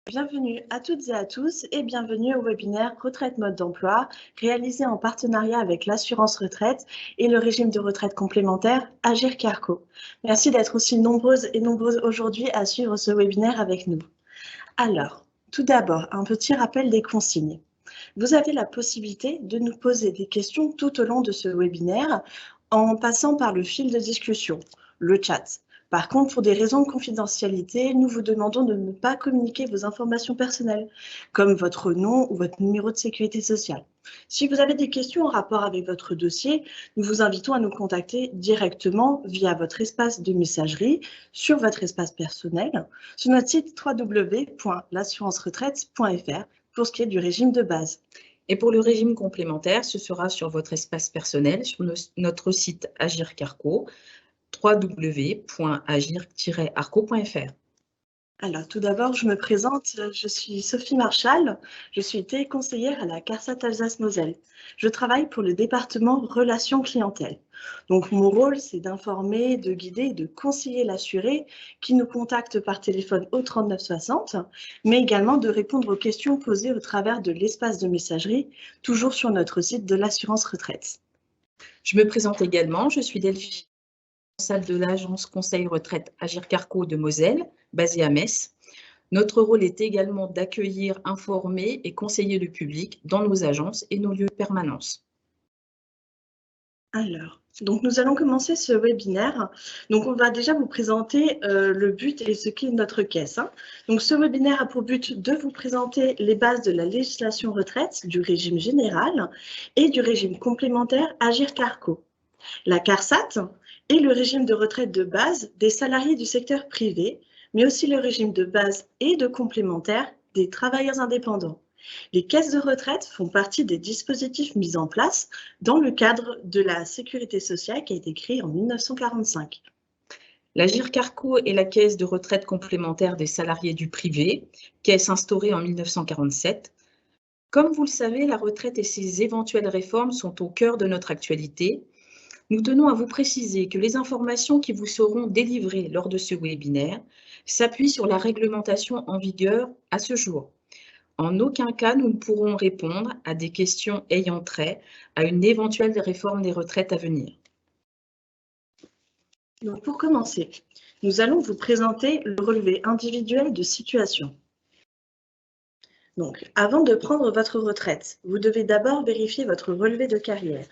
Bienvenue à toutes et à tous et bienvenue au webinaire Retraite mode d'emploi réalisé en partenariat avec l'assurance retraite et le régime de retraite complémentaire Agir Carco. Merci d'être aussi nombreuses et nombreux aujourd'hui à suivre ce webinaire avec nous. Alors, tout d'abord, un petit rappel des consignes. Vous avez la possibilité de nous poser des questions tout au long de ce webinaire en passant par le fil de discussion, le chat. Par contre, pour des raisons de confidentialité, nous vous demandons de ne pas communiquer vos informations personnelles, comme votre nom ou votre numéro de sécurité sociale. Si vous avez des questions en rapport avec votre dossier, nous vous invitons à nous contacter directement via votre espace de messagerie sur votre espace personnel, sur notre site www.l'assurance-retraite.fr pour ce qui est du régime de base. Et pour le régime complémentaire, ce sera sur votre espace personnel, sur notre site Agir Carco, www.agir-arco.fr. Alors, tout d'abord, je me présente, je suis Sophie Marchal, je suis téléconseillère à la CARSAT Alsace-Moselle. Je travaille pour le département Relations Clientèle. Donc, mon rôle, c'est d'informer, de guider et de conseiller l'assuré qui nous contacte par téléphone au 3960, mais également de répondre aux questions posées au travers de l'espace de messagerie, toujours sur notre site de l'assurance retraite. Je me présente également, je suis Delphine, responsable de l'agence Conseil Retraite Agir Carco de Moselle, basée à Metz. Notre rôle est également d'accueillir, informer et conseiller le public dans nos agences et nos lieux de permanence. Alors, donc nous allons commencer ce webinaire. Donc, on va déjà vous présenter le but et ce qu'est notre caisse. Donc, ce webinaire a pour but de vous présenter les bases de la législation retraite, du régime général et du régime complémentaire Agir Carco, la CARSAT et le régime de retraite de base des salariés du secteur privé, mais aussi le régime de base et de complémentaire des travailleurs indépendants. Les caisses de retraite font partie des dispositifs mis en place dans le cadre de la sécurité sociale qui a été créée en 1945. L'Agir Carco est la caisse de retraite complémentaire des salariés du privé, caisse instaurée en 1947. Comme vous le savez, la retraite et ses éventuelles réformes sont au cœur de notre actualité. Nous tenons à vous préciser que les informations qui vous seront délivrées lors de ce webinaire s'appuient sur la réglementation en vigueur à ce jour. En aucun cas, nous ne pourrons répondre à des questions ayant trait à une éventuelle réforme des retraites à venir. Donc, pour commencer, nous allons vous présenter le relevé individuel de situation. Donc, avant de prendre votre retraite, vous devez d'abord vérifier votre relevé de carrière.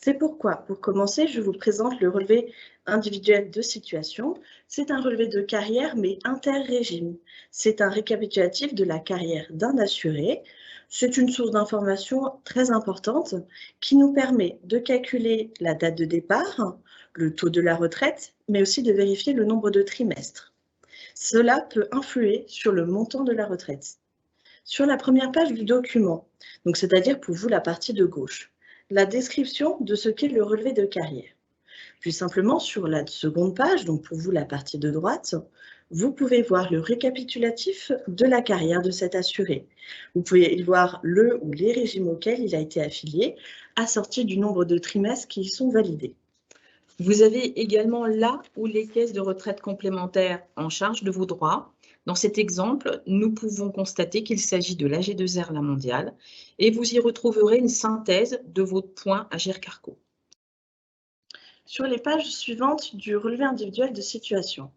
C'est pourquoi, pour commencer, je vous présente le relevé individuel de situation. C'est un relevé de carrière, mais inter-régime. C'est un récapitulatif de la carrière d'un assuré. C'est une source d'information très importante qui nous permet de calculer la date de départ, le taux de la retraite, mais aussi de vérifier le nombre de trimestres. Cela peut influer sur le montant de la retraite. Sur la première page du document, donc c'est-à-dire pour vous la partie de gauche, la description de ce qu'est le relevé de carrière. Puis simplement sur la seconde page, donc pour vous la partie de droite, vous pouvez voir le récapitulatif de la carrière de cet assuré. Vous pouvez y voir le ou les régimes auxquels il a été affilié, assorti du nombre de trimestres qui y sont validés. Vous avez également là où les caisses de retraite complémentaires en charge de vos droits. Dans cet exemple, nous pouvons constater qu'il s'agit de l'AG2R La Mondiale et vous y retrouverez une synthèse de vos points Agir Carco. Sur les pages suivantes du relevé individuel de situation,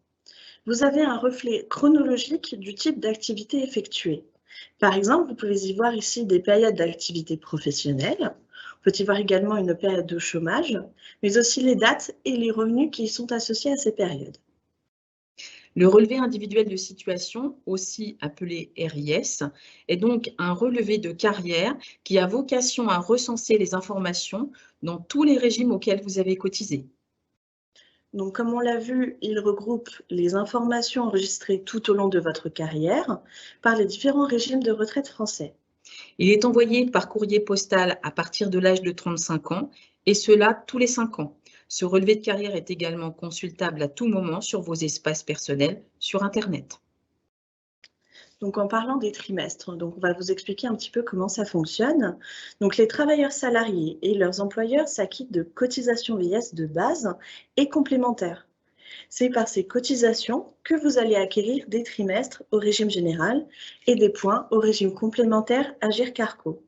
vous avez un reflet chronologique du type d'activité effectuée. Par exemple, vous pouvez y voir ici des périodes d'activité professionnelle. On peut y voir également une période de chômage, mais aussi les dates et les revenus qui sont associés à ces périodes. Le relevé individuel de situation, aussi appelé RIS, est donc un relevé de carrière qui a vocation à recenser les informations dans tous les régimes auxquels vous avez cotisé. Donc, comme on l'a vu, il regroupe les informations enregistrées tout au long de votre carrière par les différents régimes de retraite français. Il est envoyé par courrier postal à partir de l'âge de 35 ans, et cela tous les 5 ans. Ce relevé de carrière est également consultable à tout moment sur vos espaces personnels sur Internet. Donc, en parlant des trimestres, donc on va vous expliquer un petit peu comment ça fonctionne. Donc, les travailleurs salariés et leurs employeurs s'acquittent de cotisations vieillesse de base et complémentaires. C'est par ces cotisations que vous allez acquérir des trimestres au régime général et des points au régime complémentaire Agirc-Arrco.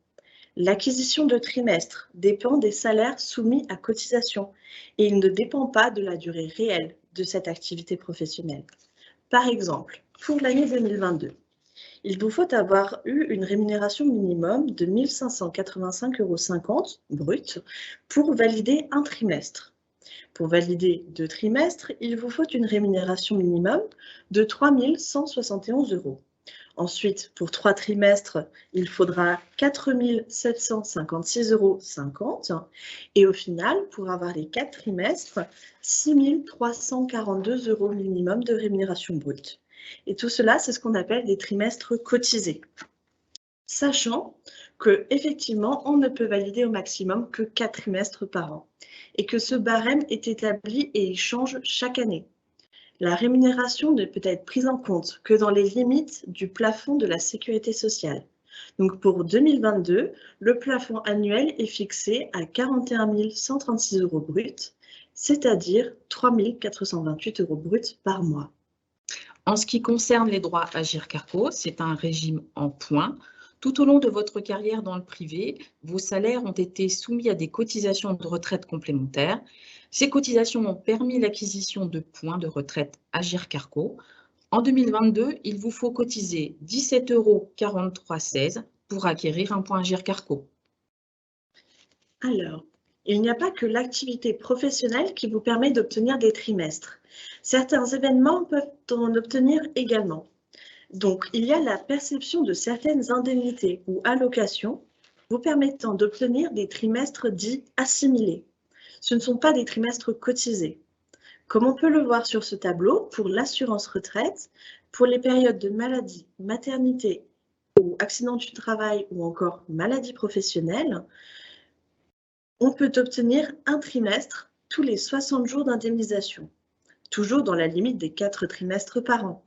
L'acquisition de trimestres dépend des salaires soumis à cotisation et il ne dépend pas de la durée réelle de cette activité professionnelle. Par exemple, pour l'année 2022, il vous faut avoir eu une rémunération minimum de 1 585,50 € brut pour valider un trimestre. Pour valider 2 trimestres, il vous faut une rémunération minimum de 3 171 €. Ensuite, pour 3 trimestres, il faudra 4 756,50 € et au final, pour avoir les 4 trimestres, 6 342 € minimum de rémunération brute. Et tout cela, c'est ce qu'on appelle des trimestres cotisés. Sachant que, effectivement, on ne peut valider au maximum que 4 trimestres par an et que ce barème est établi et il change chaque année. La rémunération ne peut être prise en compte que dans les limites du plafond de la sécurité sociale. Donc pour 2022, le plafond annuel est fixé à 41 136 € bruts, c'est-à-dire 3 428 € bruts par mois. En ce qui concerne les droits Agirc-Arrco, c'est un régime en points. Tout au long de votre carrière dans le privé, vos salaires ont été soumis à des cotisations de retraite complémentaires. Ces cotisations ont permis l'acquisition de points de retraite Agirc-Arrco. En 2022, il vous faut cotiser 17,43 € pour acquérir un point Agirc-Arrco. Alors, il n'y a pas que l'activité professionnelle qui vous permet d'obtenir des trimestres. Certains événements peuvent en obtenir également. Donc, il y a la perception de certaines indemnités ou allocations vous permettant d'obtenir des trimestres dits assimilés. Ce ne sont pas des trimestres cotisés. Comme on peut le voir sur ce tableau, pour l'assurance retraite, pour les périodes de maladie, maternité ou accident du travail ou encore maladie professionnelle, on peut obtenir un trimestre tous les 60 jours d'indemnisation, toujours dans la limite des 4 trimestres par an.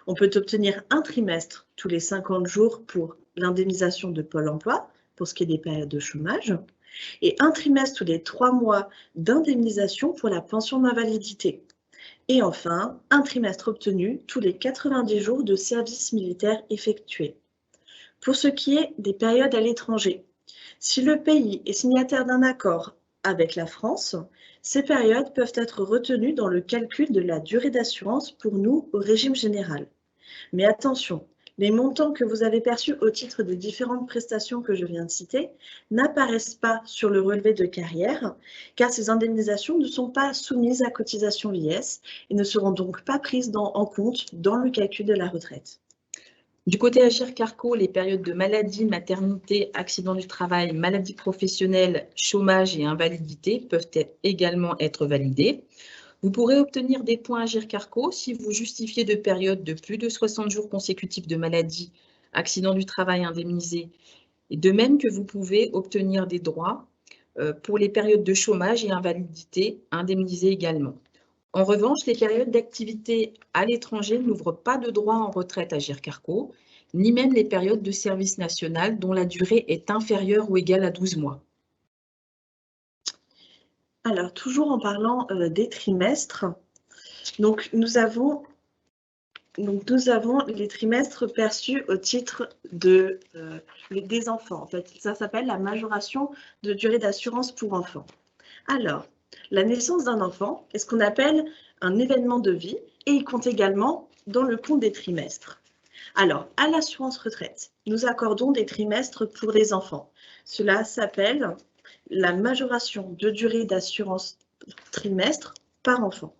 On peut obtenir un trimestre tous les 50 jours pour l'indemnisation de Pôle emploi, pour ce qui est des périodes de chômage, et un trimestre tous les 3 mois d'indemnisation pour la pension d'invalidité. Et enfin, un trimestre obtenu tous les 90 jours de service militaire effectué. Pour ce qui est des périodes à l'étranger, si le pays est signataire d'un accord avec la France, ces périodes peuvent être retenues dans le calcul de la durée d'assurance pour nous au régime général. Mais attention, les montants que vous avez perçus au titre des différentes prestations que je viens de citer n'apparaissent pas sur le relevé de carrière, car ces indemnisations ne sont pas soumises à cotisation vieillesse et ne seront donc pas prises en compte dans le calcul de la retraite. Du côté Agirc-Arrco, les périodes de maladie, maternité, accident du travail, maladie professionnelle, chômage et invalidité peuvent également être validées. Vous pourrez obtenir des points Agirc-Arrco si vous justifiez de périodes de plus de 60 jours consécutifs de maladie, accident du travail indemnisé, et de même que vous pouvez obtenir des droits pour les périodes de chômage et invalidité indemnisées également. En revanche, les périodes d'activité à l'étranger n'ouvrent pas de droit en retraite Agirc-Arrco, ni même les périodes de service national dont la durée est inférieure ou égale à 12 mois. Alors, toujours en parlant des trimestres, donc nous avons les trimestres perçus au titre des enfants. En fait, ça s'appelle la majoration de durée d'assurance pour enfants. Alors, la naissance d'un enfant est ce qu'on appelle un événement de vie et il compte également dans le compte des trimestres. Alors, à l'assurance retraite, nous accordons des trimestres pour les enfants. Cela s'appelle la majoration de durée d'assurance trimestre par enfant.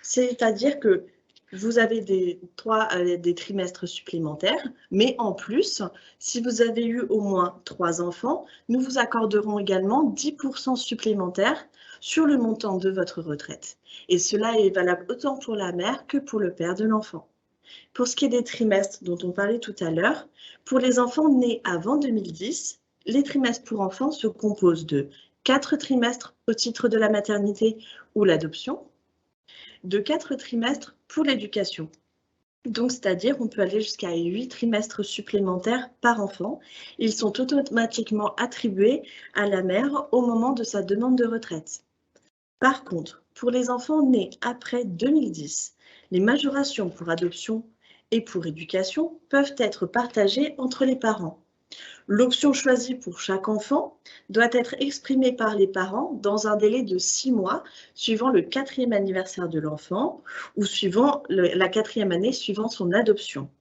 C'est-à-dire que vous avez des trimestres supplémentaires, mais en plus, si vous avez eu au moins 3 enfants, nous vous accorderons également 10% supplémentaires sur le montant de votre retraite. Et cela est valable autant pour la mère que pour le père de l'enfant. Pour ce qui est des trimestres dont on parlait tout à l'heure, pour les enfants nés avant 2010, les trimestres pour enfants se composent de 4 trimestres au titre de la maternité ou l'adoption, de 4 trimestres pour l'éducation. Donc, c'est-à-dire on peut aller jusqu'à 8 trimestres supplémentaires par enfant. Ils sont automatiquement attribués à la mère au moment de sa demande de retraite. Par contre, Pour les enfants nés après 2010, les majorations pour adoption et pour éducation peuvent être partagées entre les parents. L'option choisie pour chaque enfant doit être exprimée par les parents dans un délai de 6 mois suivant le 4e anniversaire de l'enfant ou suivant la 4e année suivant son adoption.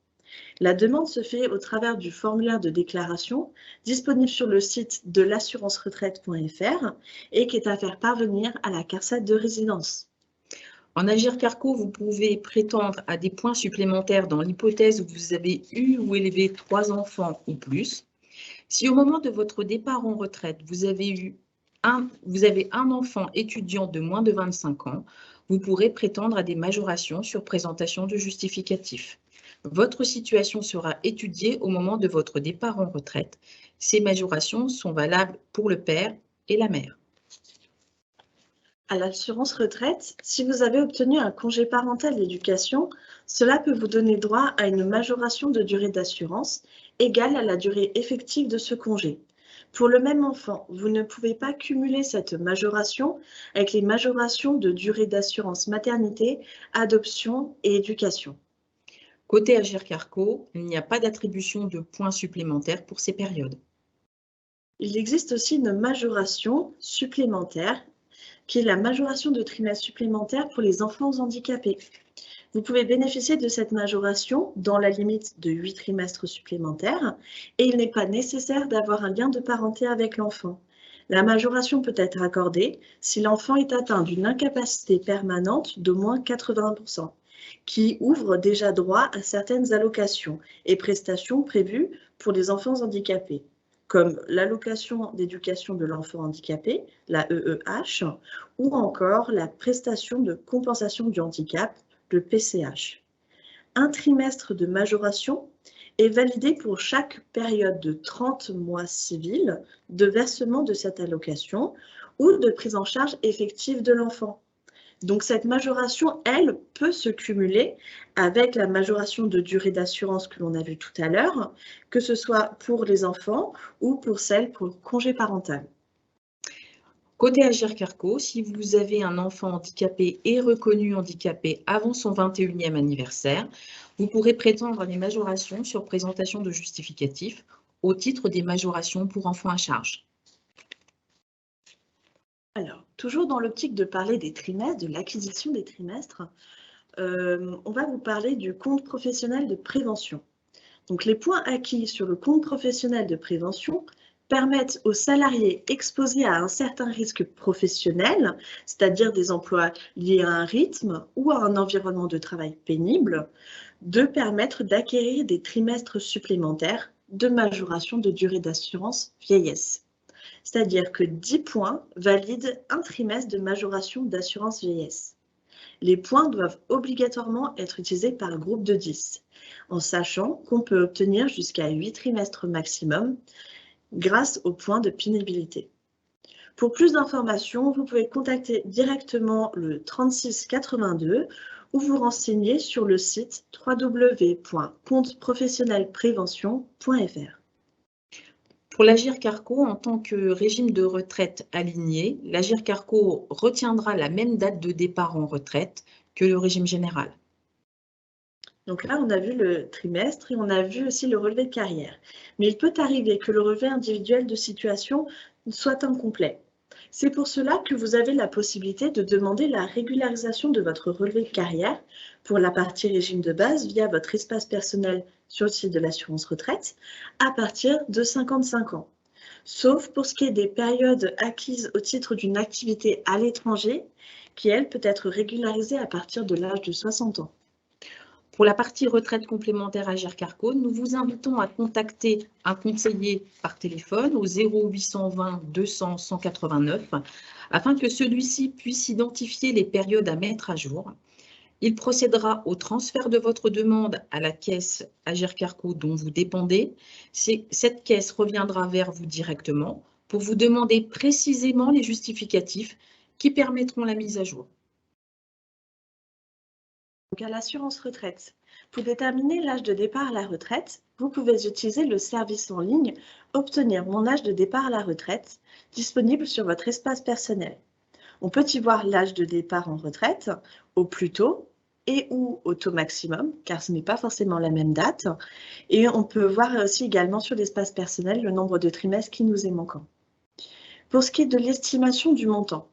La demande se fait au travers du formulaire de déclaration disponible sur le site de l'assurance-retraite.fr et qui est à faire parvenir à la CARSAT de résidence. En Agir Carco, vous pouvez prétendre à des points supplémentaires dans l'hypothèse où vous avez eu ou élevé 3 enfants ou plus. Si au moment de votre départ en retraite, vous avez un enfant étudiant de moins de 25 ans, vous pourrez prétendre à des majorations sur présentation de justificatif. Votre situation sera étudiée au moment de votre départ en retraite. Ces majorations sont valables pour le père et la mère. À l'assurance retraite, si vous avez obtenu un congé parental d'éducation, cela peut vous donner droit à une majoration de durée d'assurance égale à la durée effective de ce congé. Pour le même enfant, vous ne pouvez pas cumuler cette majoration avec les majorations de durée d'assurance maternité, adoption et éducation. Côté Agir Carco, il n'y a pas d'attribution de points supplémentaires pour ces périodes. Il existe aussi une majoration supplémentaire qui est la majoration de trimestres supplémentaires pour les enfants handicapés. Vous pouvez bénéficier de cette majoration dans la limite de 8 trimestres supplémentaires et il n'est pas nécessaire d'avoir un lien de parenté avec l'enfant. La majoration peut être accordée si l'enfant est atteint d'une incapacité permanente d'au moins 80%, qui ouvre déjà droit à certaines allocations et prestations prévues pour les enfants handicapés, comme l'allocation d'éducation de l'enfant handicapé, la EEH, ou encore la prestation de compensation du handicap, le PCH. Un trimestre de majoration est validé pour chaque période de 30 mois civils de versement de cette allocation ou de prise en charge effective de l'enfant. Donc cette majoration, elle, peut se cumuler avec la majoration de durée d'assurance que l'on a vue tout à l'heure, que ce soit pour les enfants ou pour celle pour le congé parental. Côté Agir Carco, si vous avez un enfant handicapé et reconnu handicapé avant son 21e anniversaire, vous pourrez prétendre à des majorations sur présentation de justificatif au titre des majorations pour enfants à charge. Alors, toujours dans l'optique de parler des trimestres, de l'acquisition des trimestres, on va vous parler du compte professionnel de prévention. Donc, les points acquis sur le compte professionnel de prévention permettent aux salariés exposés à un certain risque professionnel, c'est-à-dire des emplois liés à un rythme ou à un environnement de travail pénible, de permettre d'acquérir des trimestres supplémentaires de majoration de durée d'assurance vieillesse. C'est-à-dire que 10 points valident un trimestre de majoration d'assurance vieillesse. Les points doivent obligatoirement être utilisés par groupe de 10, en sachant qu'on peut obtenir jusqu'à 8 trimestres maximum grâce aux points de pénibilité. Pour plus d'informations, vous pouvez contacter directement le 3682 ou vous renseigner sur le site www.compteprofessionnelprevention.fr. Pour l'Agir Carco, en tant que régime de retraite aligné, l'Agir Carco retiendra la même date de départ en retraite que le régime général. Donc là, on a vu le trimestre et on a vu aussi le relevé de carrière. Mais il peut arriver que le relevé individuel de situation soit incomplet. C'est pour cela que vous avez la possibilité de demander la régularisation de votre relevé de carrière pour la partie régime de base via votre espace personnel sur le site de l'assurance retraite à partir de 55 ans. Sauf pour ce qui est des périodes acquises au titre d'une activité à l'étranger qui, elle, peut être régularisée à partir de l'âge de 60 ans. Pour la partie retraite complémentaire Agir Carco, nous vous invitons à contacter un conseiller par téléphone au 0820 200 189 afin que celui-ci puisse identifier les périodes à mettre à jour. Il procédera au transfert de votre demande à la caisse Agir Carco dont vous dépendez. Cette caisse reviendra vers vous directement pour vous demander précisément les justificatifs qui permettront la mise à jour. Donc à l'assurance retraite, pour déterminer l'âge de départ à la retraite, vous pouvez utiliser le service en ligne « Obtenir mon âge de départ à la retraite » disponible sur votre espace personnel. On peut y voir l'âge de départ en retraite au plus tôt et ou au taux maximum, car ce n'est pas forcément la même date. Et on peut voir aussi également sur l'espace personnel le nombre de trimestres qui nous est manquant. Pour ce qui est de l'estimation du montant,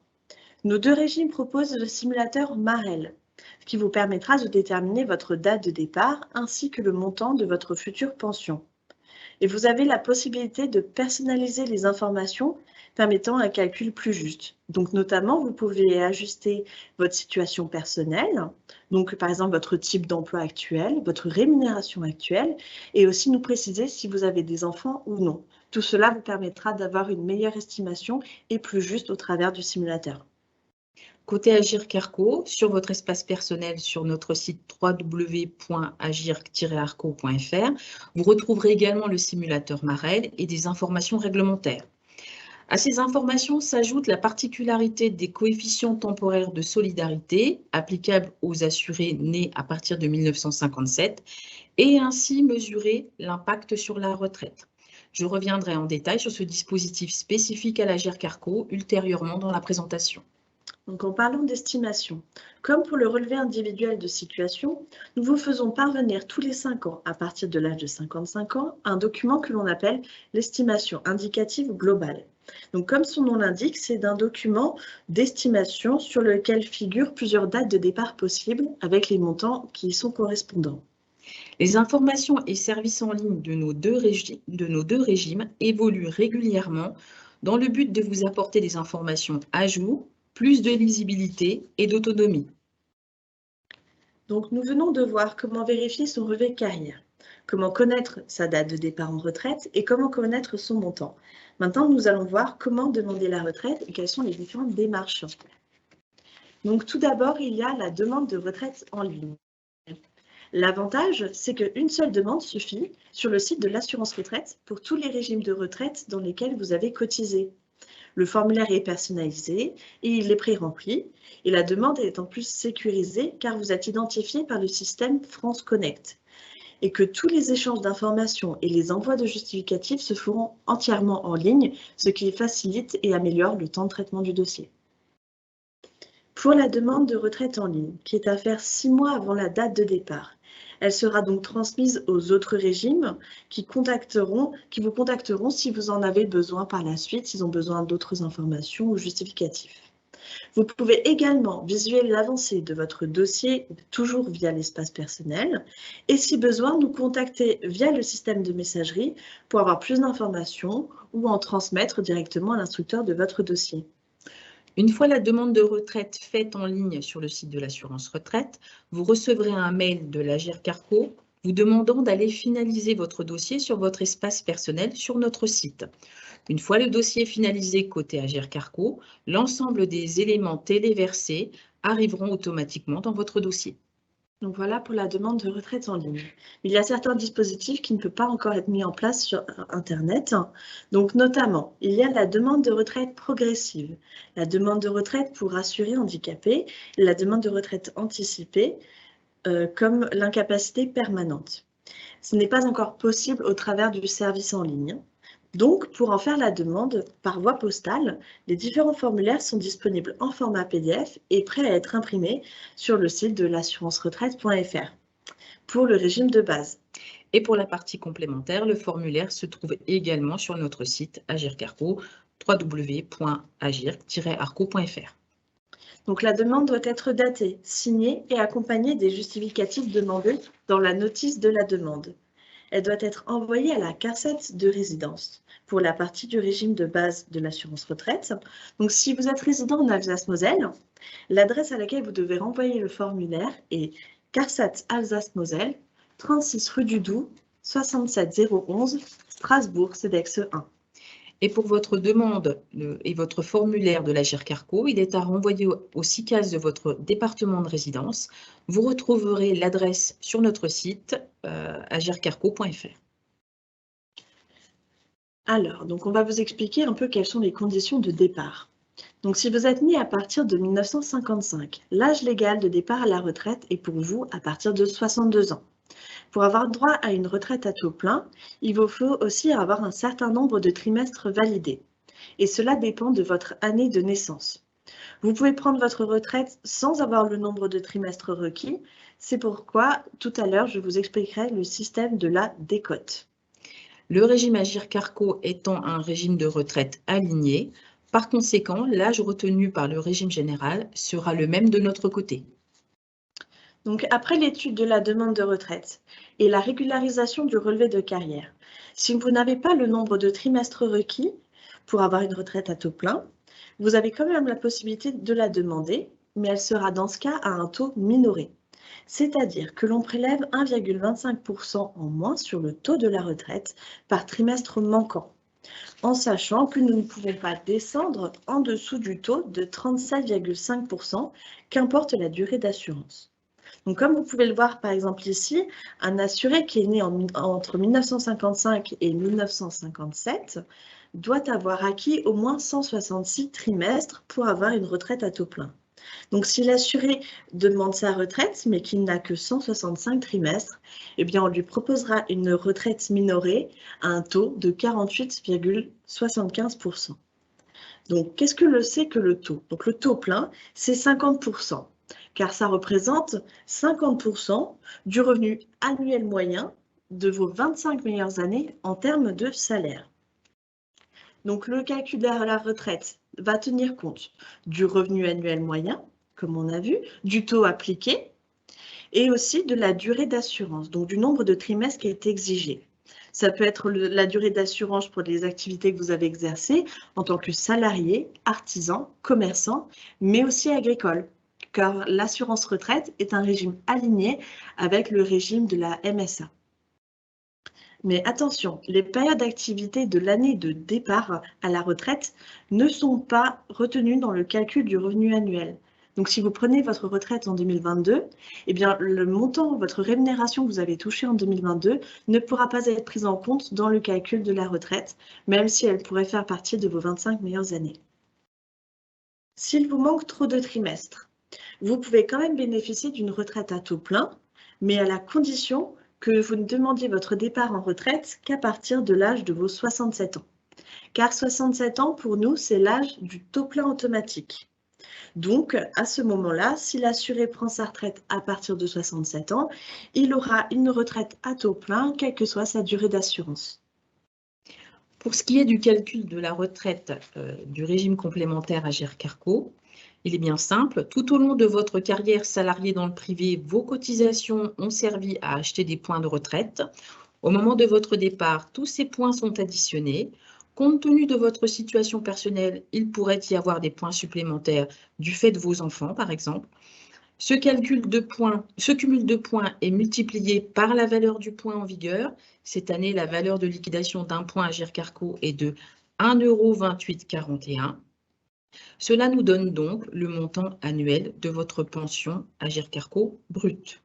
nos deux régimes proposent le simulateur Marel, ce qui vous permettra de déterminer votre date de départ ainsi que le montant de votre future pension. Et vous avez la possibilité de personnaliser les informations permettant un calcul plus juste. Donc notamment, vous pouvez ajuster votre situation personnelle, donc par exemple votre type d'emploi actuel, votre rémunération actuelle, et aussi nous préciser si vous avez des enfants ou non. Tout cela vous permettra d'avoir une meilleure estimation et plus juste au travers du simulateur. Côté Agir Carco, sur votre espace personnel sur notre site www.agir-arco.fr, vous retrouverez également le simulateur Marel et des informations réglementaires. À ces informations s'ajoute la particularité des coefficients temporaires de solidarité applicables aux assurés nés à partir de 1957 et ainsi mesurer l'impact sur la retraite. Je reviendrai en détail sur ce dispositif spécifique à l'Agir Carco ultérieurement dans la présentation. Donc, en parlant d'estimation, comme pour le relevé individuel de situation, nous vous faisons parvenir tous les 5 ans, à partir de l'âge de 55 ans, un document que l'on appelle l'estimation indicative globale. Donc, comme son nom l'indique, c'est un document d'estimation sur lequel figurent plusieurs dates de départ possibles avec les montants qui y sont correspondants. Les informations et services en ligne de nos deux régimes évoluent régulièrement dans le but de vous apporter des informations à jour, plus de lisibilité et d'autonomie. Donc, nous venons de voir comment vérifier son relevé de carrière, comment connaître sa date de départ en retraite et comment connaître son montant. Maintenant, nous allons voir comment demander la retraite et quelles sont les différentes démarches. Donc, tout d'abord, il y a la demande de retraite en ligne. L'avantage, c'est qu'une seule demande suffit sur le site de l'assurance retraite pour tous les régimes de retraite dans lesquels vous avez cotisé. Le formulaire est personnalisé et il est pré-rempli. Et la demande est en plus sécurisée car vous êtes identifié par le système France Connect. Et que tous les échanges d'informations et les envois de justificatifs se feront entièrement en ligne, ce qui facilite et améliore le temps de traitement du dossier. Pour la demande de retraite en ligne, qui est à faire 6 mois avant la date de départ, elle sera donc transmise aux autres régimes qui vous contacteront si vous en avez besoin par la suite, s'ils ont besoin d'autres informations ou justificatifs. Vous pouvez également visualiser l'avancée de votre dossier, toujours via l'espace personnel, et si besoin, nous contacter via le système de messagerie pour avoir plus d'informations ou en transmettre directement à l'instructeur de votre dossier. Une fois la demande de retraite faite en ligne sur le site de l'assurance retraite, vous recevrez un mail de l'Agir Carco vous demandant d'aller finaliser votre dossier sur votre espace personnel sur notre site. Une fois le dossier finalisé côté Agir Carco, l'ensemble des éléments téléversés arriveront automatiquement dans votre dossier. Donc voilà pour la demande de retraite en ligne. Il y a certains dispositifs qui ne peuvent pas encore être mis en place sur Internet. Donc notamment, il y a la demande de retraite progressive, la demande de retraite pour assurés handicapés, la demande de retraite anticipée, comme l'incapacité permanente. Ce n'est pas encore possible au travers du service en ligne. Donc, pour en faire la demande par voie postale, les différents formulaires sont disponibles en format PDF et prêts à être imprimés sur le site de l'assurance-retraite.fr pour le régime de base. Et pour la partie complémentaire, le formulaire se trouve également sur notre site Agir Carco, www.agir-arco.fr. Donc, la demande doit être datée, signée et accompagnée des justificatifs demandés dans la notice de la demande. Elle doit être envoyée à la CARSAT de résidence pour la partie du régime de base de l'assurance retraite. Donc, si vous êtes résident en Alsace-Moselle, l'adresse à laquelle vous devez renvoyer le formulaire est CARSAT Alsace-Moselle, 36 rue du Doubs, 67 011, Strasbourg, CEDEX 1. Et pour votre demande et votre formulaire de l'Agir Carco, il est à renvoyer au SICAS de votre département de résidence. Vous retrouverez l'adresse sur notre site agircarco.fr. Alors, donc on va vous expliquer un peu quelles sont les conditions de départ. Donc, si vous êtes né à partir de 1955, l'âge légal de départ à la retraite est pour vous à partir de 62 ans. Pour avoir droit à une retraite à taux plein, il vous faut aussi avoir un certain nombre de trimestres validés. Et cela dépend de votre année de naissance. Vous pouvez prendre votre retraite sans avoir le nombre de trimestres requis. C'est pourquoi, tout à l'heure, je vous expliquerai le système de la décote. Le régime Agirc-Arrco étant un régime de retraite aligné, par conséquent, l'âge retenu par le régime général sera le même de notre côté. Donc, après l'étude de la demande de retraite et la régularisation du relevé de carrière, si vous n'avez pas le nombre de trimestres requis pour avoir une retraite à taux plein, vous avez quand même la possibilité de la demander, mais elle sera dans ce cas à un taux minoré. C'est-à-dire que l'on prélève 1,25% en moins sur le taux de la retraite par trimestre manquant, en sachant que nous ne pouvons pas descendre en dessous du taux de 37,5%, qu'importe la durée d'assurance. Donc, comme vous pouvez le voir par exemple ici, un assuré qui est né entre 1955 et 1957 doit avoir acquis au moins 166 trimestres pour avoir une retraite à taux plein. Donc, si l'assuré demande sa retraite, mais qu'il n'a que 165 trimestres, eh bien, on lui proposera une retraite minorée à un taux de 48,75%. Donc, qu'est-ce que c'est que le taux? Donc, le taux plein, c'est 50%, car ça représente 50% du revenu annuel moyen de vos 25 meilleures années en termes de salaire. Donc, le calcul de la retraite va tenir compte du revenu annuel moyen, comme on a vu, du taux appliqué et aussi de la durée d'assurance, donc du nombre de trimestres qui est exigé. Ça peut être la durée d'assurance pour les activités que vous avez exercées en tant que salarié, artisan, commerçant, mais aussi agricole, car l'assurance retraite est un régime aligné avec le régime de la MSA. Mais attention, les périodes d'activité de l'année de départ à la retraite ne sont pas retenues dans le calcul du revenu annuel. Donc, si vous prenez votre retraite en 2022, eh bien, le montant, votre rémunération que vous avez touchée en 2022 ne pourra pas être prise en compte dans le calcul de la retraite, même si elle pourrait faire partie de vos 25 meilleures années. S'il vous manque trop de trimestres, vous pouvez quand même bénéficier d'une retraite à taux plein, mais à la condition que vous ne demandiez votre départ en retraite qu'à partir de l'âge de vos 67 ans. Car 67 ans, pour nous, c'est l'âge du taux plein automatique. Donc, à ce moment-là, si l'assuré prend sa retraite à partir de 67 ans, il aura une retraite à taux plein, quelle que soit sa durée d'assurance. Pour ce qui est du calcul de la retraite du régime complémentaire Agirc-Arrco, il est bien simple. Tout au long de votre carrière salariée dans le privé, vos cotisations ont servi à acheter des points de retraite. Au moment de votre départ, tous ces points sont additionnés. Compte tenu de votre situation personnelle, il pourrait y avoir des points supplémentaires du fait de vos enfants, par exemple. Ce cumul de points est multiplié par la valeur du point en vigueur. Cette année, la valeur de liquidation d'un point Agirc-Arrco est de 1,2841 €. Cela nous donne donc le montant annuel de votre pension Agirc-Arrco brute.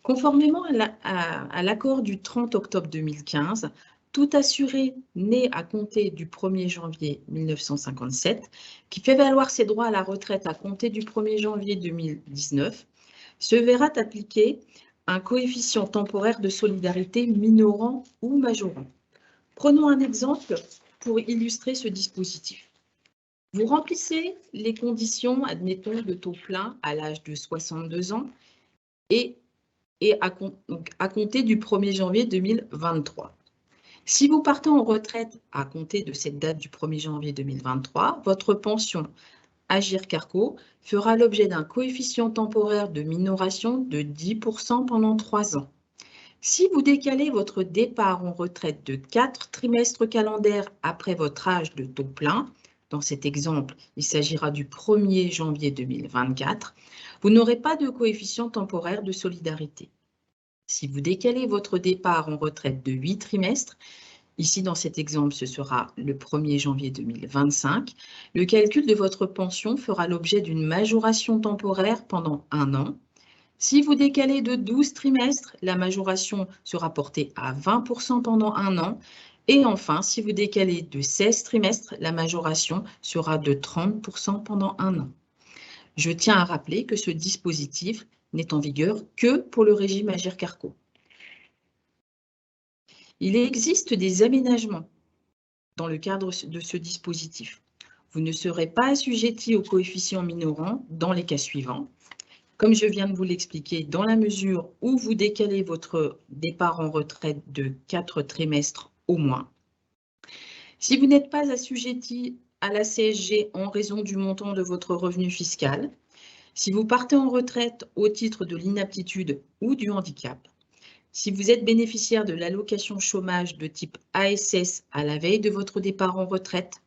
Conformément à l'accord du 30 octobre 2015, tout assuré né à compter du 1er janvier 1957, qui fait valoir ses droits à la retraite à compter du 1er janvier 2019, se verra appliquer un coefficient temporaire de solidarité minorant ou majorant. Prenons un exemple pour illustrer ce dispositif. Vous remplissez les conditions, admettons, de taux plein à l'âge de 62 ans et à compter du 1er janvier 2023. Si vous partez en retraite à compter de cette date du 1er janvier 2023, votre pension Agirc-Arrco fera l'objet d'un coefficient temporaire de minoration de 10% pendant 3 ans. Si vous décalez votre départ en retraite de 4 trimestres calendaires après votre âge de taux plein, dans cet exemple, il s'agira du 1er janvier 2024, vous n'aurez pas de coefficient temporaire de solidarité. Si vous décalez votre départ en retraite de 8 trimestres, ici dans cet exemple ce sera le 1er janvier 2025, le calcul de votre pension fera l'objet d'une majoration temporaire pendant 1 an. Si vous décalez de 12 trimestres, la majoration sera portée à 20% pendant 1 an. Et enfin, si vous décalez de 16 trimestres, la majoration sera de 30% pendant 1 an. Je tiens à rappeler que ce dispositif n'est en vigueur que pour le régime Agirc-Arrco. Il existe des aménagements dans le cadre de ce dispositif. Vous ne serez pas assujetti au coefficient minorant dans les cas suivants. Comme je viens de vous l'expliquer, dans la mesure où vous décalez votre départ en retraite de 4 trimestres au moins. Si vous n'êtes pas assujetti à la CSG en raison du montant de votre revenu fiscal, si vous partez en retraite au titre de l'inaptitude ou du handicap, si vous êtes bénéficiaire de l'allocation chômage de type ASS à la veille de votre départ en retraite,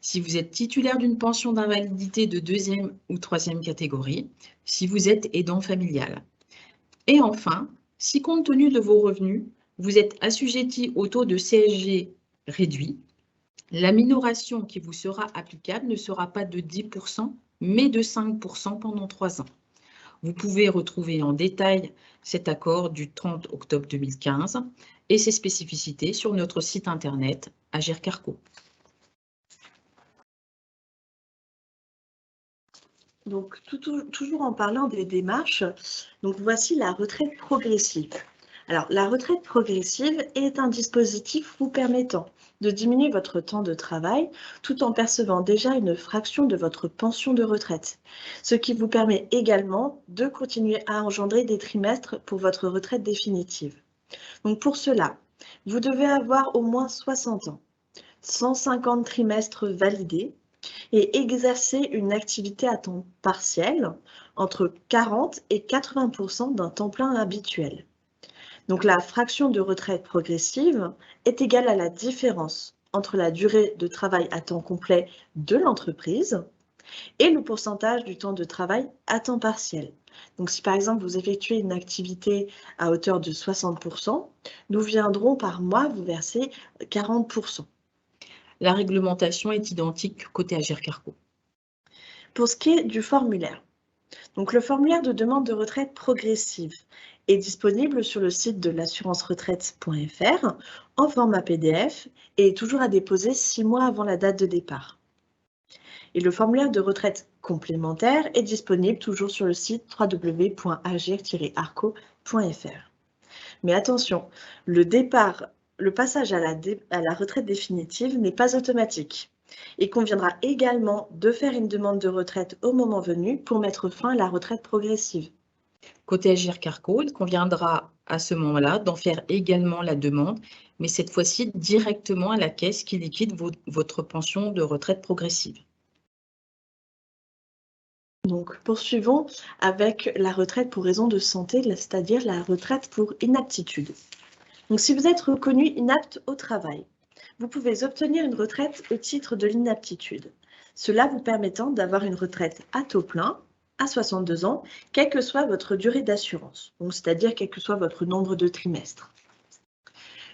si vous êtes titulaire d'une pension d'invalidité de 2e ou 3e catégorie, si vous êtes aidant familial. Et enfin, si compte tenu de vos revenus, vous êtes assujetti au taux de CSG réduit, la minoration qui vous sera applicable ne sera pas de 10%, mais de 5% pendant 3 ans. Vous pouvez retrouver en détail cet accord du 30 octobre 2015 et ses spécificités sur notre site internet Agirc-Arrco. Donc, toujours en parlant des démarches, donc voici la retraite progressive. Alors, la retraite progressive est un dispositif vous permettant de diminuer votre temps de travail tout en percevant déjà une fraction de votre pension de retraite, ce qui vous permet également de continuer à engendrer des trimestres pour votre retraite définitive. Donc, pour cela, vous devez avoir au moins 60 ans, 150 trimestres validés, et exercer une activité à temps partiel entre 40 et 80% d'un temps plein habituel. Donc la fraction de retraite progressive est égale à la différence entre la durée de travail à temps complet de l'entreprise et le pourcentage du temps de travail à temps partiel. Donc si par exemple vous effectuez une activité à hauteur de 60%, nous viendrons par mois vous verser 40%. La réglementation est identique côté Agirc-Arrco. Pour ce qui est du formulaire, donc le formulaire de demande de retraite progressive est disponible sur le site de l'assurance-retraite.fr en format PDF et est toujours à déposer 6 mois avant la date de départ. Et le formulaire de retraite complémentaire est disponible toujours sur le site www.agirc-arrco.fr. Mais attention, le passage à la retraite définitive n'est pas automatique. Il conviendra également de faire une demande de retraite au moment venu pour mettre fin à la retraite progressive. Côté Agirc-Arrco, il conviendra à ce moment-là d'en faire également la demande, mais cette fois-ci directement à la caisse qui liquide votre pension de retraite progressive. Donc, poursuivons avec la retraite pour raison de santé, c'est-à-dire la retraite pour inaptitude. Donc, si vous êtes reconnu inapte au travail, vous pouvez obtenir une retraite au titre de l'inaptitude. Cela vous permettant d'avoir une retraite à taux plein, à 62 ans, quelle que soit votre durée d'assurance, c'est-à-dire quel que soit votre nombre de trimestres.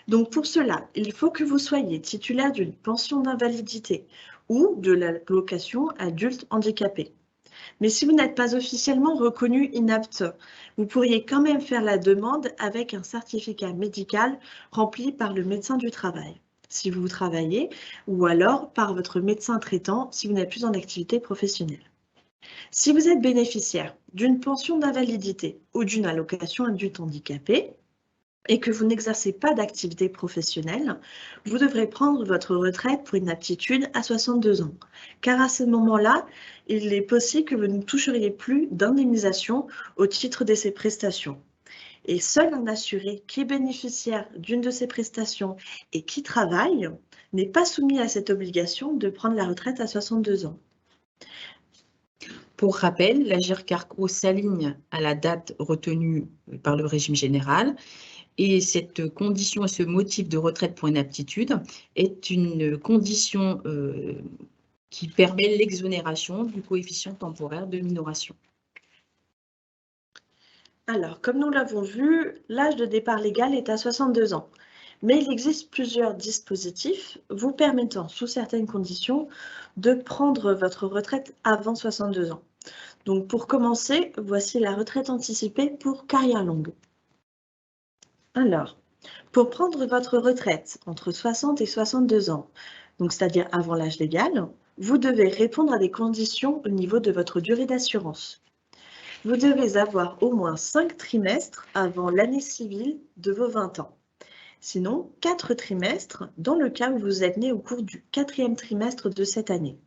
Donc, pour cela, il faut que vous soyez titulaire d'une pension d'invalidité ou de l'allocation adulte handicapé. Mais si vous n'êtes pas officiellement reconnu inapte, vous pourriez quand même faire la demande avec un certificat médical rempli par le médecin du travail, si vous travaillez, ou alors par votre médecin traitant si vous n'êtes plus en activité professionnelle. Si vous êtes bénéficiaire d'une pension d'invalidité ou d'une allocation adulte handicapé, et que vous n'exercez pas d'activité professionnelle, vous devrez prendre votre retraite pour inaptitude à 62 ans, car à ce moment-là, il est possible que vous ne toucheriez plus d'indemnisation au titre de ces prestations. Et seul un assuré qui est bénéficiaire d'une de ces prestations et qui travaille n'est pas soumis à cette obligation de prendre la retraite à 62 ans. Pour rappel, l'Agirc-Arrco s'aligne à la date retenue par le régime général. Et cette condition et ce motif de retraite pour inaptitude est une condition qui permet l'exonération du coefficient temporaire de minoration. Alors, comme nous l'avons vu, l'âge de départ légal est à 62 ans. Mais il existe plusieurs dispositifs vous permettant, sous certaines conditions, de prendre votre retraite avant 62 ans. Donc, pour commencer, voici la retraite anticipée pour carrière longue. Alors, pour prendre votre retraite entre 60 et 62 ans, donc c'est-à-dire avant l'âge légal, vous devez répondre à des conditions au niveau de votre durée d'assurance. Vous devez avoir au moins 5 trimestres avant l'année civile de vos 20 ans. Sinon, 4 trimestres dans le cas où vous êtes né au cours du 4e trimestre de cette année.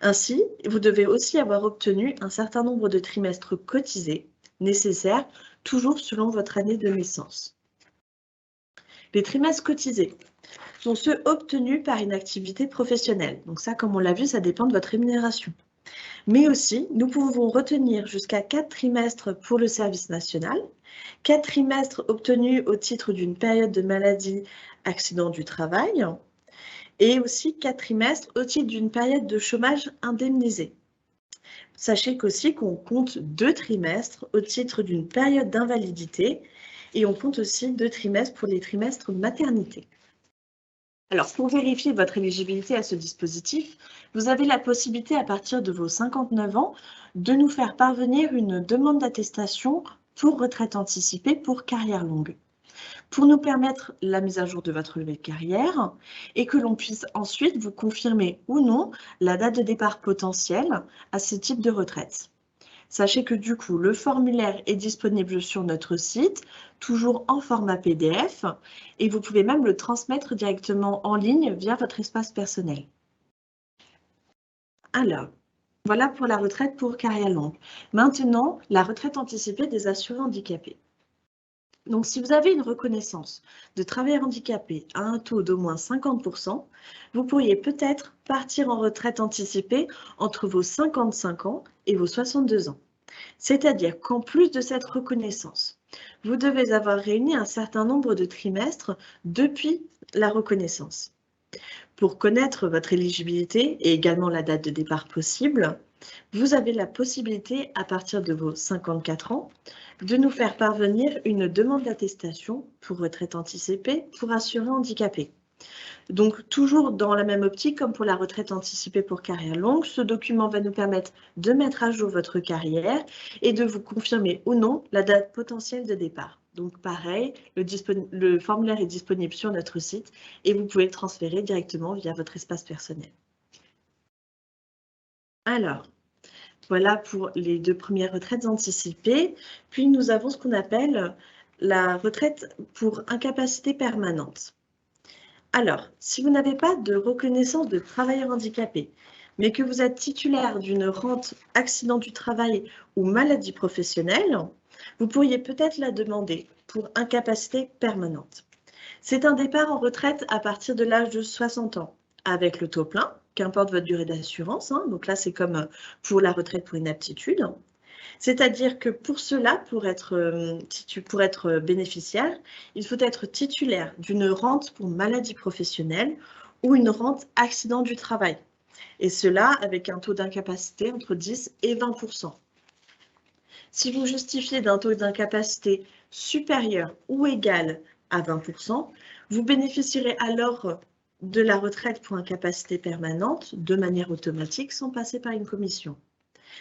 Ainsi, vous devez aussi avoir obtenu un certain nombre de trimestres cotisés nécessaires, toujours selon votre année de naissance. Les trimestres cotisés sont ceux obtenus par une activité professionnelle. Donc ça, comme on l'a vu, ça dépend de votre rémunération. Mais aussi, nous pouvons retenir jusqu'à 4 trimestres pour le service national, 4 trimestres obtenus au titre d'une période de maladie, accident du travail, et aussi 4 trimestres au titre d'une période de chômage indemnisé. Sachez qu'aussi qu'on compte 2 trimestres au titre d'une période d'invalidité et on compte aussi 2 trimestres pour les trimestres maternité. Alors, pour vérifier votre éligibilité à ce dispositif, vous avez la possibilité, à partir de vos 59 ans, de nous faire parvenir une demande d'attestation pour retraite anticipée pour carrière longue, pour nous permettre la mise à jour de votre relevé de carrière et que l'on puisse ensuite vous confirmer ou non la date de départ potentielle à ce type de retraite. Sachez que du coup, le formulaire est disponible sur notre site, toujours en format PDF, et vous pouvez même le transmettre directement en ligne via votre espace personnel. Alors, voilà pour la retraite pour carrière longue. Maintenant, la retraite anticipée des assurés handicapés. Donc, si vous avez une reconnaissance de travailleur handicapé à un taux d'au moins 50%, vous pourriez peut-être partir en retraite anticipée entre vos 55 ans et vos 62 ans. C'est-à-dire qu'en plus de cette reconnaissance, vous devez avoir réuni un certain nombre de trimestres depuis la reconnaissance. Pour connaître votre éligibilité et également la date de départ possible, vous avez la possibilité, à partir de vos 54 ans, de nous faire parvenir une demande d'attestation pour retraite anticipée pour assurés handicapés. Donc, toujours dans la même optique, comme pour la retraite anticipée pour carrière longue, ce document va nous permettre de mettre à jour votre carrière et de vous confirmer ou non la date potentielle de départ. Donc, pareil, le formulaire est disponible sur notre site et vous pouvez le transférer directement via votre espace personnel. Alors, voilà pour les 2 premières retraites anticipées. Puis, nous avons ce qu'on appelle la retraite pour incapacité permanente. Alors, si vous n'avez pas de reconnaissance de travailleur handicapé, mais que vous êtes titulaire d'une rente accident du travail ou maladie professionnelle, vous pourriez peut-être la demander pour incapacité permanente. C'est un départ en retraite à partir de l'âge de 60 ans, avec le taux plein, qu'importe votre durée d'assurance. Donc là, c'est comme pour la retraite pour inaptitude. C'est-à-dire que pour cela, pour être bénéficiaire, il faut être titulaire d'une rente pour maladie professionnelle ou une rente accident du travail. Et cela avec un taux d'incapacité entre 10 et 20%. Si vous justifiez d'un taux d'incapacité supérieur ou égal à 20%, vous bénéficierez alors de la retraite pour incapacité permanente de manière automatique sans passer par une commission.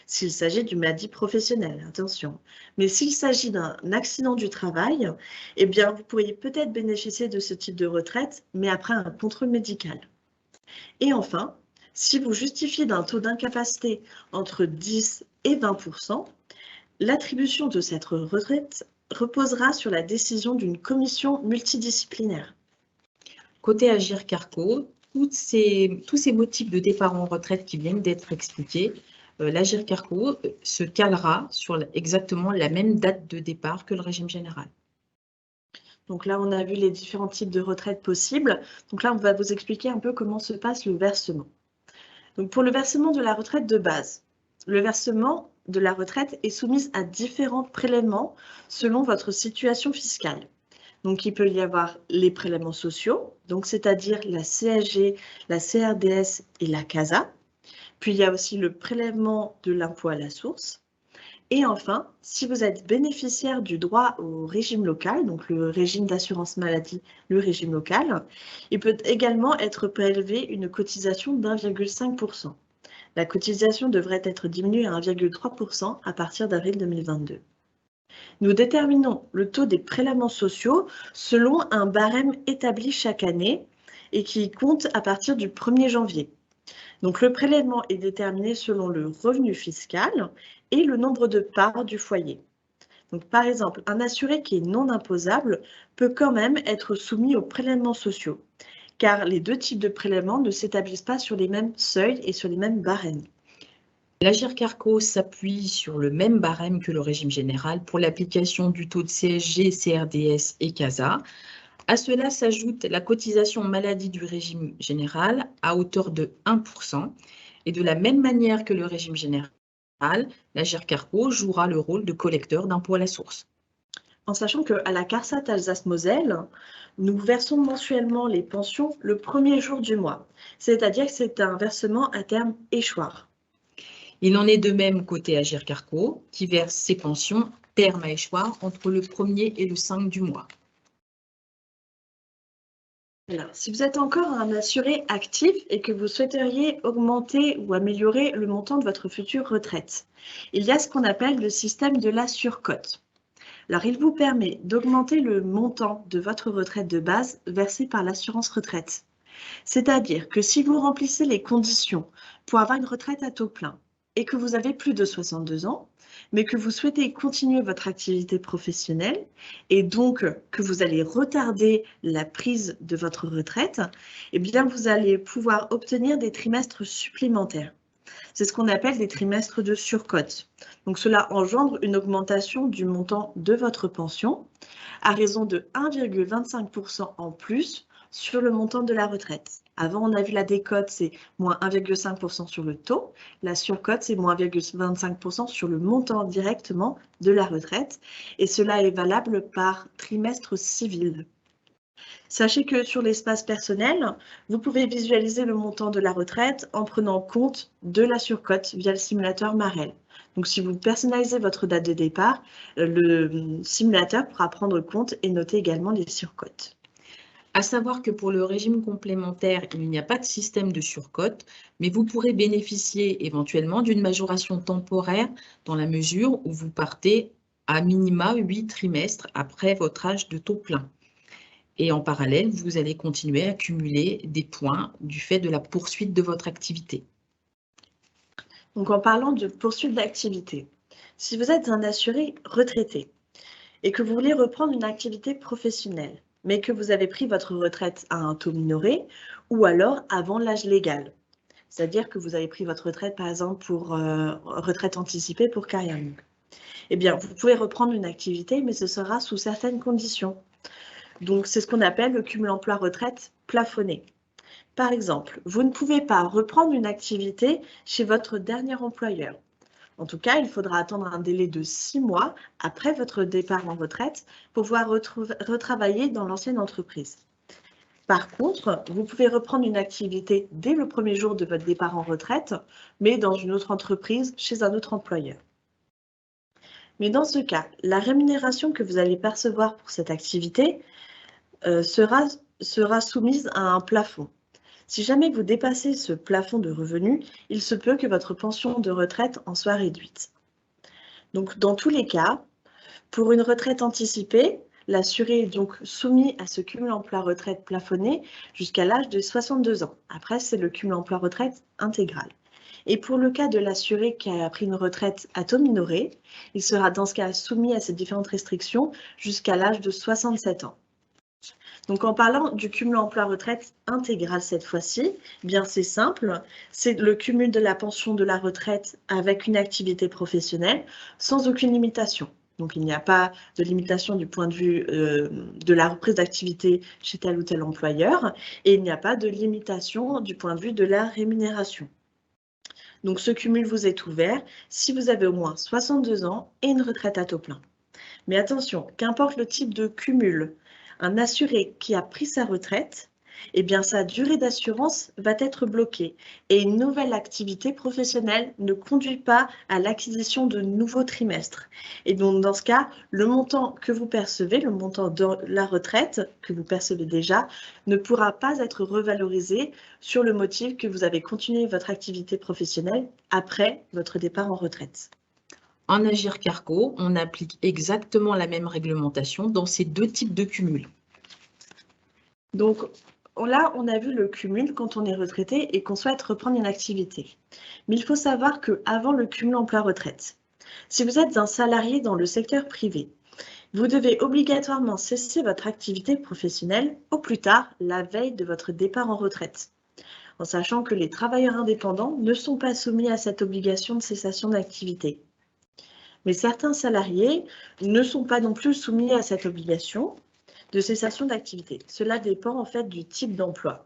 S'il s'agit d'une maladie professionnelle, attention. Mais s'il s'agit d'un accident du travail, eh bien, vous pourriez peut-être bénéficier de ce type de retraite, mais après un contrôle médical. Et enfin, si vous justifiez d'un taux d'incapacité entre 10 et 20%, l'attribution de cette retraite reposera sur la décision d'une commission multidisciplinaire. Côté Agir Carco, tous ces motifs de départ en retraite qui viennent d'être expliqués, l'Agir Carco se calera sur exactement la même date de départ que le régime général. Donc là, on a vu les différents types de retraites possibles. Donc là, on va vous expliquer un peu comment se passe le versement. Donc pour le versement de la retraite de base, le versement de la retraite est soumis à différents prélèvements selon votre situation fiscale. Donc, il peut y avoir les prélèvements sociaux, donc c'est-à-dire la CSG, la CRDS et la CASA. Puis, il y a aussi le prélèvement de l'impôt à la source. Et enfin, si vous êtes bénéficiaire du droit au régime local, donc le régime d'assurance maladie, le régime local, il peut également être prélevé une cotisation d'1,5%. La cotisation devrait être diminuée à 1,3% à partir d'avril 2022. Nous déterminons le taux des prélèvements sociaux selon un barème établi chaque année et qui compte à partir du 1er janvier. Donc le prélèvement est déterminé selon le revenu fiscal et le nombre de parts du foyer. Donc par exemple, un assuré qui est non imposable peut quand même être soumis aux prélèvements sociaux, car les deux types de prélèvements ne s'établissent pas sur les mêmes seuils et sur les mêmes barèmes. L'Agirc-Arrco s'appuie sur le même barème que le régime général pour l'application du taux de CSG, CRDS et CASA. À cela s'ajoute la cotisation maladie du régime général à hauteur de 1%. Et de la même manière que le régime général, l'Agirc-Arrco jouera le rôle de collecteur d'impôt à la source. En sachant qu'à la CARSAT Alsace-Moselle, nous versons mensuellement les pensions le premier jour du mois, c'est-à-dire que c'est un versement à terme échoir. Il en est de même côté Agirc-Arrco, qui verse ses pensions terme à échoir entre le 1er et le 5 du mois. Alors, si vous êtes encore un assuré actif et que vous souhaiteriez augmenter ou améliorer le montant de votre future retraite, il y a ce qu'on appelle le système de la surcote. Alors, il vous permet d'augmenter le montant de votre retraite de base versée par l'assurance retraite. C'est-à-dire que si vous remplissez les conditions pour avoir une retraite à taux plein et que vous avez plus de 62 ans, mais que vous souhaitez continuer votre activité professionnelle et donc que vous allez retarder la prise de votre retraite, eh bien vous allez pouvoir obtenir des trimestres supplémentaires. C'est ce qu'on appelle des trimestres de surcote. Donc cela engendre une augmentation du montant de votre pension à raison de 1,25% en plus sur le montant de la retraite. Avant, on a vu la décote, c'est moins 1,5% sur le taux. La surcote, c'est moins 1,25% sur le montant directement de la retraite. Et cela est valable par trimestre civil. Sachez que sur l'espace personnel, vous pouvez visualiser le montant de la retraite en prenant compte de la surcote via le simulateur Marel. Donc, si vous personnalisez votre date de départ, le simulateur pourra prendre compte et noter également les surcotes. À savoir que pour le régime complémentaire, il n'y a pas de système de surcote, mais vous pourrez bénéficier éventuellement d'une majoration temporaire dans la mesure où vous partez à minima 8 trimestres après votre âge de taux plein. Et en parallèle, vous allez continuer à accumuler des points du fait de la poursuite de votre activité. Donc, en parlant de poursuite d'activité, si vous êtes un assuré retraité et que vous voulez reprendre une activité professionnelle, mais que vous avez pris votre retraite à un taux minoré ou alors avant l'âge légal, c'est-à-dire que vous avez pris votre retraite, par exemple, pour retraite anticipée pour carrière longue, eh bien, vous pouvez reprendre une activité, mais ce sera sous certaines conditions. Donc, c'est ce qu'on appelle le cumul emploi-retraite plafonné. Par exemple, vous ne pouvez pas reprendre une activité chez votre dernier employeur. En tout cas, il faudra attendre un délai de 6 mois après votre départ en retraite pour pouvoir retravailler dans l'ancienne entreprise. Par contre, vous pouvez reprendre une activité dès le premier jour de votre départ en retraite, mais dans une autre entreprise, chez un autre employeur. Mais dans ce cas, la rémunération que vous allez percevoir pour cette activité sera soumise à un plafond. Si jamais vous dépassez ce plafond de revenus, il se peut que votre pension de retraite en soit réduite. Donc, dans tous les cas, pour une retraite anticipée, l'assuré est donc soumis à ce cumul emploi-retraite plafonné jusqu'à l'âge de 62 ans. Après, c'est le cumul emploi-retraite intégral. Et pour le cas de l'assuré qui a pris une retraite à taux minoré, il sera dans ce cas soumis à ces différentes restrictions jusqu'à l'âge de 67 ans. Donc, en parlant du cumul emploi-retraite intégral cette fois-ci, bien c'est simple, c'est le cumul de la pension de la retraite avec une activité professionnelle sans aucune limitation. Donc, il n'y a pas de limitation du point de vue de la reprise d'activité chez tel ou tel employeur et il n'y a pas de limitation du point de vue de la rémunération. Donc, ce cumul vous est ouvert si vous avez au moins 62 ans et une retraite à taux plein. Mais attention, qu'importe le type de cumul, un assuré qui a pris sa retraite, eh bien, sa durée d'assurance va être bloquée et une nouvelle activité professionnelle ne conduit pas à l'acquisition de nouveaux trimestres. Et donc, dans ce cas, le montant que vous percevez, le montant de la retraite que vous percevez déjà, ne pourra pas être revalorisé sur le motif que vous avez continué votre activité professionnelle après votre départ en retraite. En Agirc-Arrco, on applique exactement la même réglementation dans ces deux types de cumul. Donc là, on a vu le cumul quand on est retraité et qu'on souhaite reprendre une activité. Mais il faut savoir qu'avant le cumul emploi-retraite, si vous êtes un salarié dans le secteur privé Vous devez obligatoirement cesser votre activité professionnelle au plus tard la veille de votre départ en retraite, en sachant que les travailleurs indépendants ne sont pas soumis à cette obligation de cessation d'activité. Mais certains salariés ne sont pas non plus soumis à cette obligation de cessation d'activité. Cela dépend en fait du type d'emploi.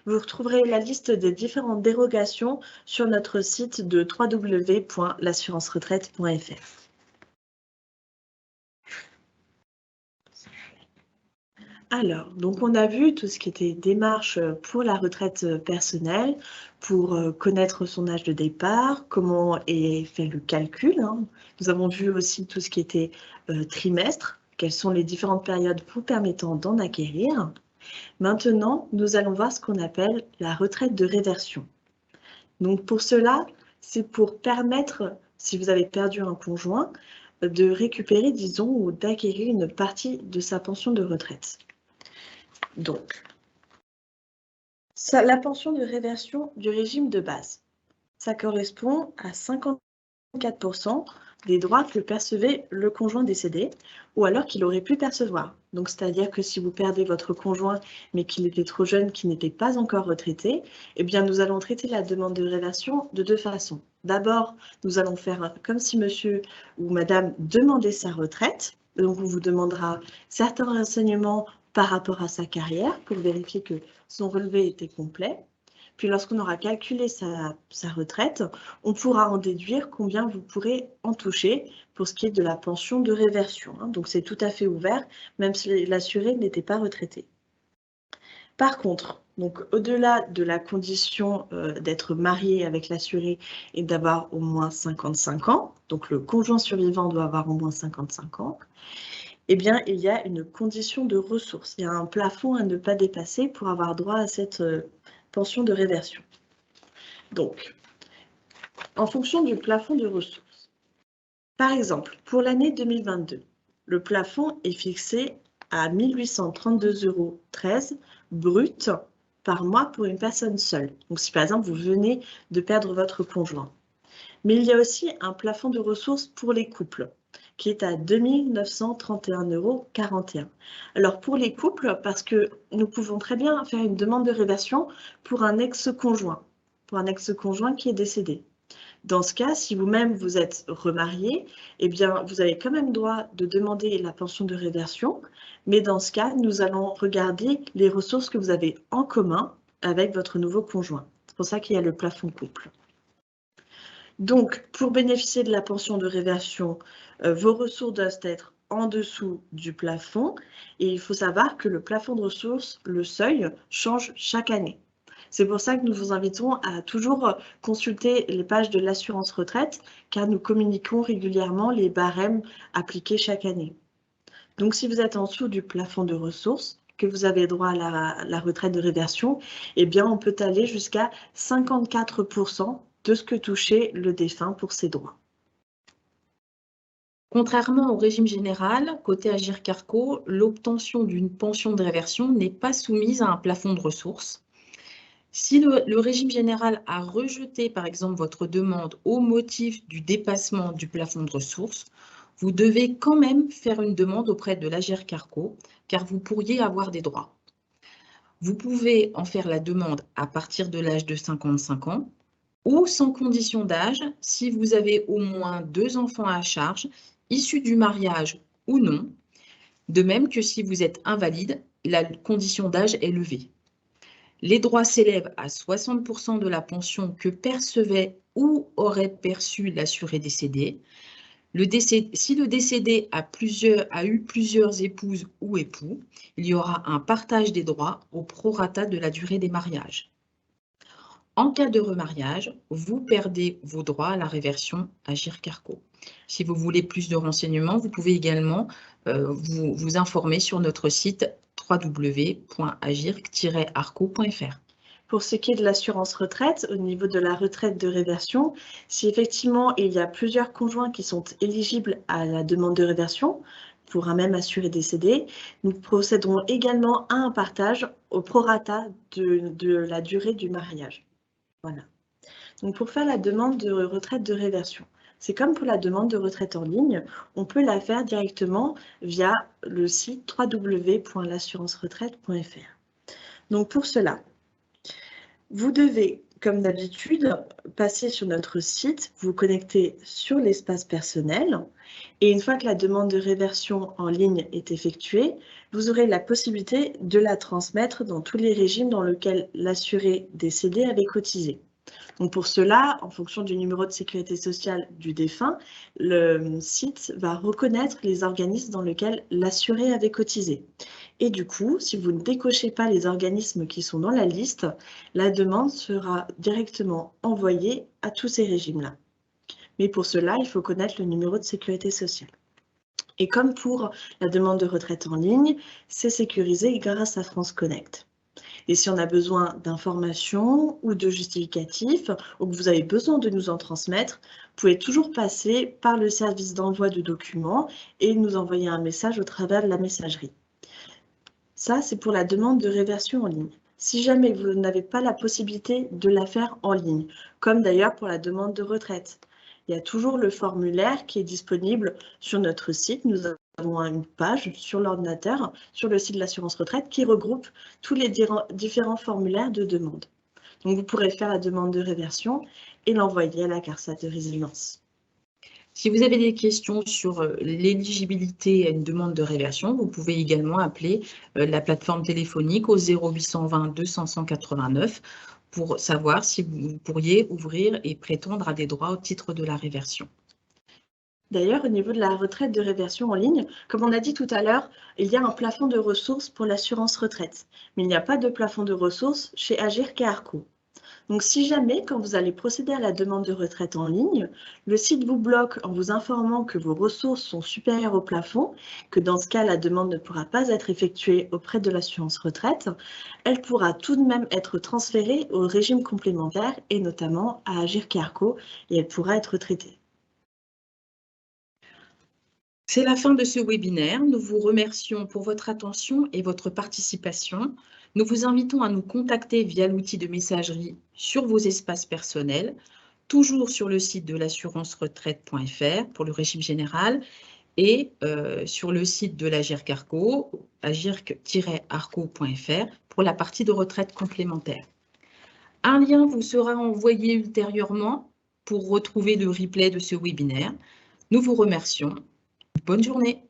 Vous retrouverez la liste des différentes dérogations sur notre site de www.l'assurance-retraite.fr. Alors, donc on a vu tout ce qui était démarche pour la retraite personnelle, pour connaître son âge de départ, comment est fait le calcul. Nous avons vu aussi tout ce qui était trimestre, quelles sont les différentes périodes vous permettant d'en acquérir. Maintenant, nous allons voir ce qu'on appelle la retraite de réversion. Donc pour cela, c'est pour permettre, si vous avez perdu un conjoint, de récupérer, disons, ou d'acquérir une partie de sa pension de retraite. Donc, la pension de réversion du régime de base, ça correspond à 54% des droits que percevait le conjoint décédé ou alors qu'il aurait pu percevoir. Donc, c'est-à-dire que si vous perdez votre conjoint mais qu'il était trop jeune, qu'il n'était pas encore retraité, eh bien, nous allons traiter la demande de réversion de deux façons. D'abord, nous allons faire comme si monsieur ou madame demandait sa retraite. Donc, on vous demandera certains renseignements par rapport à sa carrière pour vérifier que son relevé était complet. Puis lorsqu'on aura calculé sa retraite, on pourra en déduire combien vous pourrez en toucher pour ce qui est de la pension de réversion. Donc c'est tout à fait ouvert, même si l'assuré n'était pas retraité. Par contre, donc au-delà de la condition d'être marié avec l'assuré et d'avoir au moins 55 ans, donc le conjoint survivant doit avoir au moins 55 ans, eh bien, il y a une condition de ressources. Il y a un plafond à ne pas dépasser pour avoir droit à cette pension de réversion. Donc, en fonction du plafond de ressources, par exemple, pour l'année 2022, le plafond est fixé à 1 832,13 € brut par mois pour une personne seule. Donc, si par exemple, vous venez de perdre votre conjoint. Mais il y a aussi un plafond de ressources pour les couples, qui est à 2 931,41 €. Alors pour les couples, parce que nous pouvons très bien faire une demande de réversion pour un ex-conjoint qui est décédé. Dans ce cas, si vous-même vous êtes remarié, eh bien vous avez quand même droit de demander la pension de réversion, mais dans ce cas, nous allons regarder les ressources que vous avez en commun avec votre nouveau conjoint. C'est pour ça qu'il y a le plafond couple. Donc, pour bénéficier de la pension de réversion, vos ressources doivent être en dessous du plafond et il faut savoir que le plafond de ressources, le seuil, change chaque année. C'est pour ça que nous vous invitons à toujours consulter les pages de l'assurance retraite car nous communiquons régulièrement les barèmes appliqués chaque année. Donc, si vous êtes en dessous du plafond de ressources, que vous avez droit à la retraite de réversion, eh bien, on peut aller jusqu'à 54% de ce que touchait le défunt pour ses droits. Contrairement au régime général, côté Agirc Arrco, l'obtention d'une pension de réversion n'est pas soumise à un plafond de ressources. Si le régime général a rejeté, par exemple, votre demande au motif du dépassement du plafond de ressources, vous devez quand même faire une demande auprès de l'Agirc Arrco, car vous pourriez avoir des droits. Vous pouvez en faire la demande à partir de l'âge de 55 ans ou sans condition d'âge si vous avez au moins 2 enfants à charge, issus du mariage ou non, de même que si vous êtes invalide, la condition d'âge est levée. Les droits s'élèvent à 60% de la pension que percevait ou aurait perçu l'assuré décédé. Si le décédé a eu plusieurs épouses ou époux, il y aura un partage des droits au prorata de la durée des mariages. En cas de remariage, vous perdez vos droits à la réversion Agirc Arrco. Si vous voulez plus de renseignements, vous pouvez également vous informer sur notre site www.agirc-arrco.fr. Pour ce qui est de l'assurance retraite, au niveau de la retraite de réversion, si effectivement il y a plusieurs conjoints qui sont éligibles à la demande de réversion, pour un même assuré décédé, nous procéderons également à un partage au prorata de la durée du mariage. Voilà. Donc pour faire la demande de retraite de réversion, C'est comme pour la demande de retraite en ligne, on peut la faire directement via le site www.l'assurance-retraite.fr. Donc pour cela, vous devez, comme d'habitude, passer sur notre site, vous connecter sur l'espace personnel et une fois que la demande de réversion en ligne est effectuée, vous aurez la possibilité de la transmettre dans tous les régimes dans lesquels l'assuré décédé avait cotisé. Donc pour cela, en fonction du numéro de sécurité sociale du défunt, le site va reconnaître les organismes dans lesquels l'assuré avait cotisé. Et du coup, si vous ne décochez pas les organismes qui sont dans la liste, la demande sera directement envoyée à tous ces régimes-là. Mais pour cela, il faut connaître le numéro de sécurité sociale. Et comme pour la demande de retraite en ligne, c'est sécurisé grâce à France Connect. Et si on a besoin d'informations ou de justificatifs, ou que vous avez besoin de nous en transmettre, vous pouvez toujours passer par le service d'envoi de documents et nous envoyer un message au travers de la messagerie. Ça, c'est pour la demande de réversion en ligne. Si jamais vous n'avez pas la possibilité de la faire en ligne, comme d'ailleurs pour la demande de retraite, il y a toujours le formulaire qui est disponible sur notre site. Nous avons une page sur l'ordinateur, sur le site de l'assurance retraite, qui regroupe tous les différents formulaires de demande. Donc, vous pourrez faire la demande de réversion et l'envoyer à la CARSAT de résidence. Si vous avez des questions sur l'éligibilité à une demande de réversion, vous pouvez également appeler la plateforme téléphonique au 0820 200 189 pour savoir si vous pourriez ouvrir et prétendre à des droits au titre de la réversion. D'ailleurs, au niveau de la retraite de réversion en ligne, comme on a dit tout à l'heure, il y a un plafond de ressources pour l'assurance retraite, mais il n'y a pas de plafond de ressources chez Agirc et Arco. Donc, si jamais, quand vous allez procéder à la demande de retraite en ligne, le site vous bloque en vous informant que vos ressources sont supérieures au plafond, que dans ce cas, la demande ne pourra pas être effectuée auprès de l'assurance retraite, elle pourra tout de même être transférée au régime complémentaire et notamment à Agirc et Arco, et elle pourra être traitée. C'est la fin de ce webinaire. Nous vous remercions pour votre attention et votre participation. Nous vous invitons à nous contacter via l'outil de messagerie sur vos espaces personnels, toujours sur le site de l'assurance-retraite.fr pour le régime général et sur le site de l'Agirc Arco, agirc-arco.fr pour la partie de retraite complémentaire. Un lien vous sera envoyé ultérieurement pour retrouver le replay de ce webinaire. Nous vous remercions. Bonne journée.